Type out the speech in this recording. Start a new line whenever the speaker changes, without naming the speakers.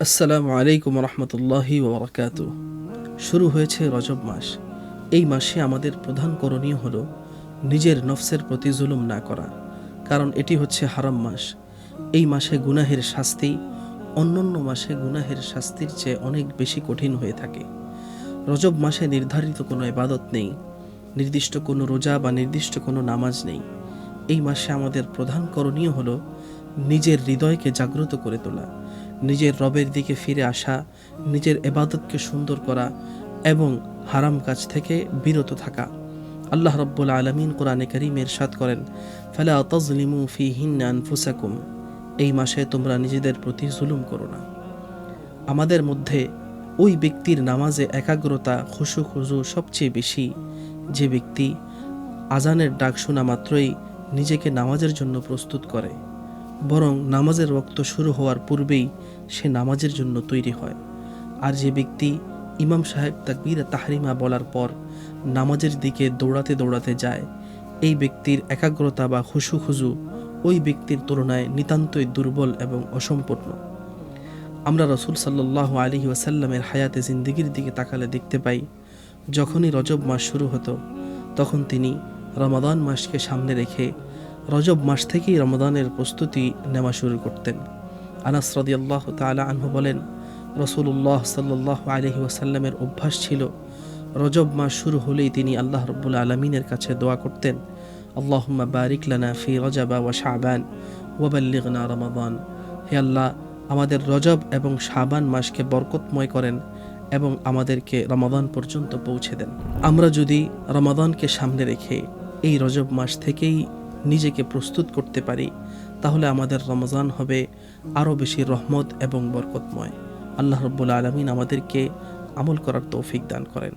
আসসালামু আলাইকুম রহমতুল্লাহি ওবরাকাতু। শুরু হয়েছে রজব মাস। এই মাসে আমাদের প্রধান করণীয় হলো নিজের নফসের প্রতি জুলুম না করা, কারণ এটি হচ্ছে হারাম মাস। এই মাসে গুনাহের শাস্তি অন্যান্য মাসে গুনাহের শাস্তির চেয়ে অনেক বেশি কঠিন হয়ে থাকে। রজব মাসে নির্ধারিত কোনো ইবাদত নেই, নির্দিষ্ট কোনো রোজা বা নির্দিষ্ট কোনো নামাজ নেই। এই মাসে আমাদের প্রধান করণীয় হলো নিজের হৃদয়কে জাগ্রত করে তোলা, নিজের রবের দিকে ফিরে আসা, নিজের ইবাদতকে সুন্দর করা এবং হারাম কাজ থেকে বিরত থাকা। আল্লাহ রাব্বুল আলামিন কোরআনে কারীমে ইরশাদ করেন, ফালা তাজলিমু ফীহিন্না আনফুসাকুম, এই মাসে তোমরা নিজেদের প্রতি জুলুম করো না। আমাদের মধ্যে ওই ব্যক্তির নামাজে একাগ্রতা, খুশু খুজু সবচেয়ে বেশি যে ব্যক্তি আজানের ডাক শোনা মাত্রই নিজেকে নামাজের জন্য প্রস্তুত করে, বরং নামাজের ওয়াক্ত শুরু হওয়ার পূর্বেই সে নামাজের জন্য তৈরি হয়। আর যে ব্যক্তি ইমাম সাহেব তাকবীর তাহরিমা বলার পর নামাজের দিকে দৌড়াতে দৌড়াতে যায়, এই ব্যক্তির একাগ্রতা বা খুশু খুজু ওই ব্যক্তির তুলনায় নিতান্তই দুর্বল এবং অসম্পূর্ণ। আমরা রাসূল সাল্লাল্লাহু আলাইহি ওয়াসাল্লামের হায়াতে জিন্দেগির দিকে তাকালে দেখতে পাই, যখনই রজব মাস শুরু হতো তখন তিনি রমাদান মাসকে সামনে রেখে রজব মাস থেকেই রমাদানের প্রস্তুতি নেওয়া শুরু করতেন। আনাস রাদিয়াল্লাহু তাআলা আনহু বলেন, রাসূলুল্লাহ সাল্লাল্লাহু আলাইহি ওয়াসাল্লামের অভ্যাস ছিল রজব মাস শুরু হলেই তিনি আল্লাহ রাব্বুল আলামিনের কাছে দোয়া করতেন, আল্লাহুম্মা বারিক লানা ফি রজব ওয়া শাবান ওয়া বাল্লিগনা রমাদান। হে আল্লাহ, আমাদের রজব এবং শাবান মাসকে বরকতময় করেন এবং আমাদেরকে রমাদান পর্যন্ত পৌঁছে দেন। আমরা যদি রমাদানকে সামনে রেখে এই রজব মাস থেকেই নিজেকে প্রস্তুত করতে পারি, তাহলে আমাদের রমজান হবে আরও বেশি রহমত এবং বরকতময়। আল্লাহ রাব্বুল আলামিন আমাদেরকে আমল করার তৌফিক দান করেন।